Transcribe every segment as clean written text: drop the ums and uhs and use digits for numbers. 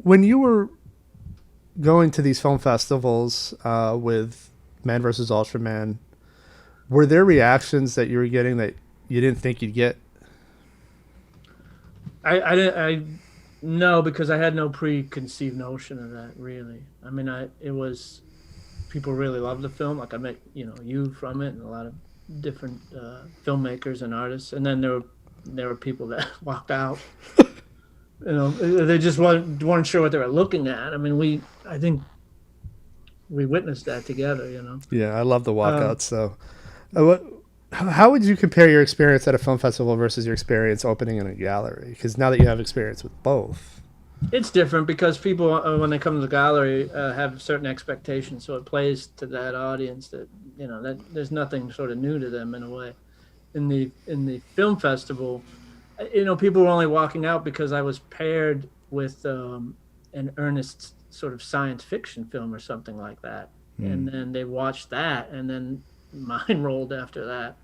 when you were going to these film festivals with Man vs. Ultraman, were there reactions that you were getting that you didn't think you'd get? No, because I had no preconceived notion of that, really. I mean, it was, people really loved the film. Like I met, you from it, and a lot of different filmmakers and artists. And then there were people that walked out. They just weren't sure what they were looking at. I mean, I think we witnessed that together. Yeah, I love the walkouts. So, how would you compare your experience at a film festival versus your experience opening in a gallery? Because now that you have experience with both, it's different because people, when they come to the gallery, have certain expectations. So it plays to that audience that that there's nothing sort of new to them in a way. In the film festival, people were only walking out because I was paired with an earnest sort of science fiction film or something like that, and then they watched that, and then mine rolled after that.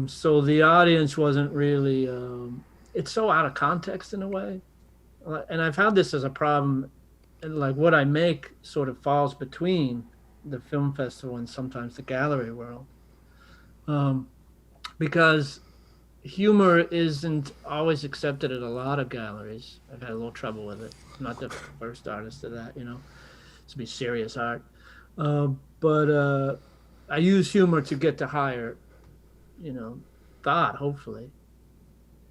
So the audience wasn't really. It's so out of context in a way, and I've had this as a problem. Like what I make sort of falls between the film festival and sometimes the gallery world, because humor isn't always accepted at a lot of galleries. I've had a little trouble with it. I'm not the first artist of that, to be serious art. But I use humor to get to higher, thought, hopefully.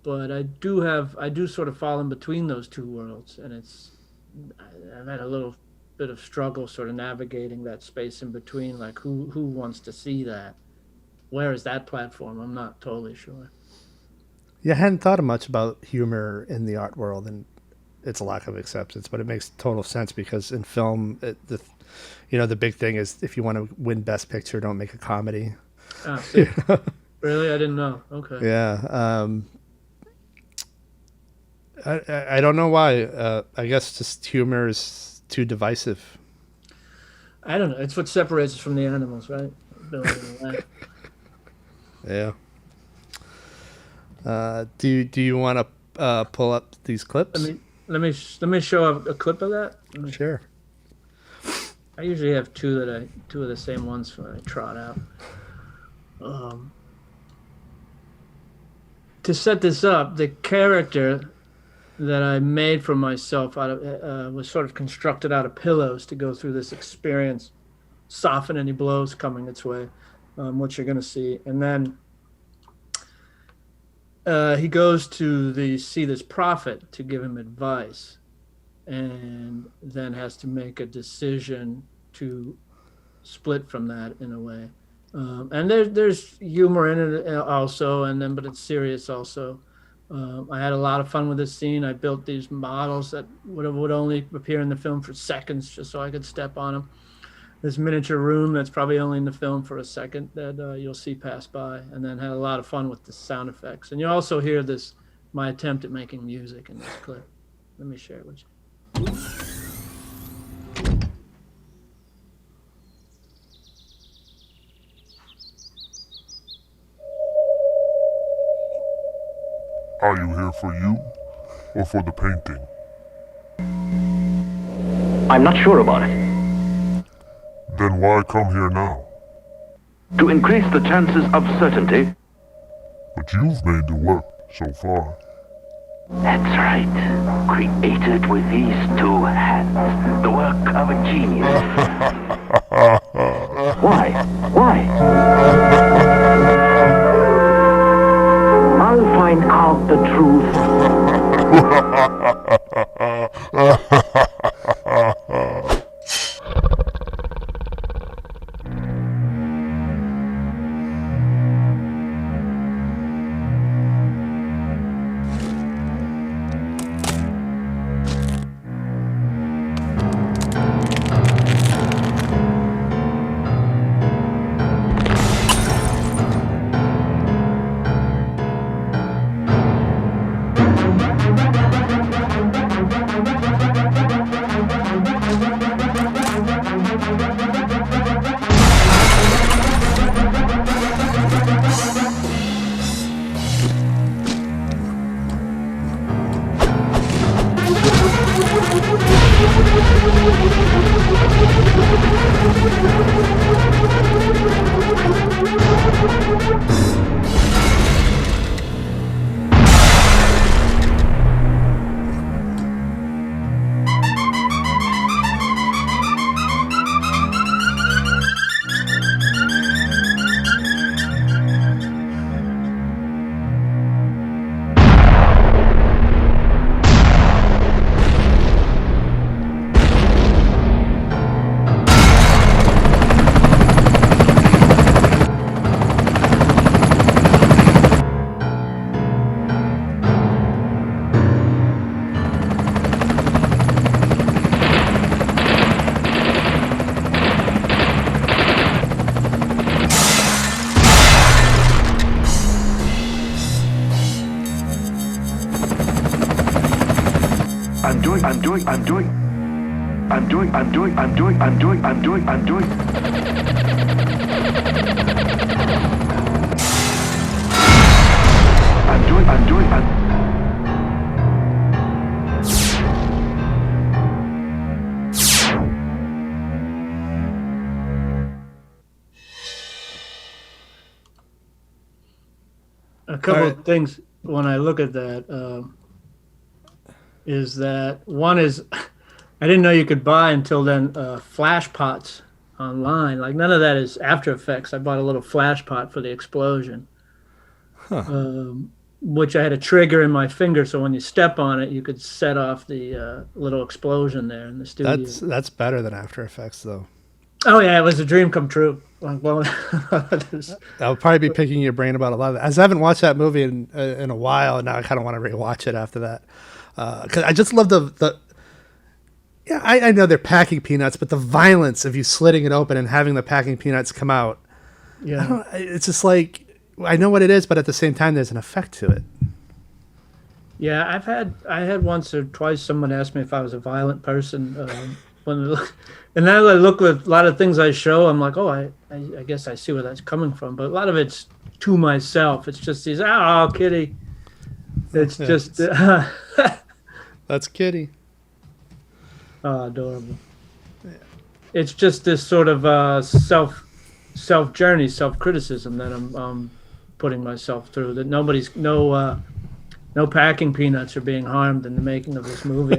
But I do sort of fall in between those two worlds, and I've had a little bit of struggle sort of navigating that space in between, like who wants to see that? Where is that platform? I'm not totally sure. Yeah, I hadn't thought much about humor in the art world and its lack of acceptance, but it makes total sense because in film, the big thing is if you want to win Best Picture, don't make a comedy. Ah, really? I didn't know. Okay. Yeah. I don't know why. I guess just humor is too divisive. I don't know. It's what separates us from the animals, right? Yeah. Do you want to pull up these clips? Let me show a clip of that. Sure. I usually have two of the same ones when I trot out. To set this up, the character that I made for myself was sort of constructed out of pillows to go through this experience, soften any blows coming its way, which you're going to see, and then. He goes to see this prophet to give him advice, and then has to make a decision to split from that in a way. And there's humor in it also, but it's serious also. I had a lot of fun with this scene. I built these models that would only appear in the film for seconds, just so I could step on them. This miniature room that's probably only in the film for a second that you'll see pass by, and then had a lot of fun with the sound effects. And you also hear my attempt at making music in this clip. Let me share it with you. Are you here for you or for the painting? I'm not sure about it. Then why come here now? To increase the chances of certainty. But you've made the work so far. That's right. Created with these two hands. The work of a genius. Why? I'll find out the truth. A couple of things when I look at that is that one is I didn't know you could buy until then flash pots online. Like none of that is After Effects. I bought a little flash pot for the explosion, which I had a trigger in my finger, so when you step on it, you could set off the little explosion there in the studio. That's better than After Effects, though. Oh yeah, it was a dream come true. Like, well, I'll probably be picking your brain about a lot of that. As I haven't watched that movie in a while, and now I kind of want to rewatch it after that. Because I just love the yeah, I know they're packing peanuts, but the violence of you slitting it open and having the packing peanuts come out. Yeah, it's just like, I know what it is, but at the same time, there's an effect to it. yeah. I had once or twice someone asked me if I was a violent person. And now I look at a lot of things I show, I'm like, oh, I guess I see where that's coming from. But a lot of it's to myself. It's just these, oh, kitty. It's just that's Kitty. Oh, adorable. Yeah. It's just this sort of self journey, self criticism that I'm putting myself through. That no packing peanuts are being harmed in the making of this movie.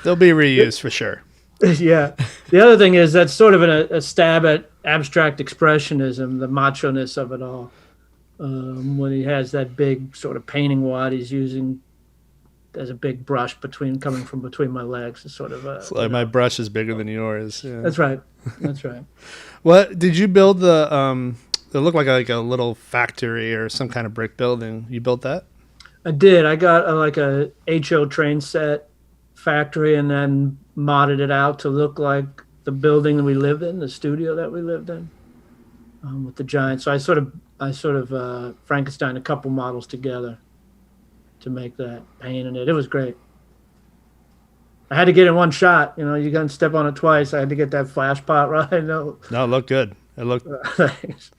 They'll be reused for sure. Yeah. The other thing is that's sort of a stab at abstract expressionism, the macho-ness of it all. When he has that big sort of painting wad he's using as a big brush coming from between my legs. It's sort of it's like my brush is bigger than yours. Yeah. That's right. That's right. What did you build the it looked like a little factory or some kind of brick building. You built that? I did. I got a HO train set factory and then modded it out to look like the building that we lived in, the studio that we lived in, with the giant. So I sort of Frankenstein a couple models together to make that paint in it. It was great. I had to get it in one shot. You know, you got to step on it twice. I had to get that flash pot right. No, it looked good. It looked. Thanks.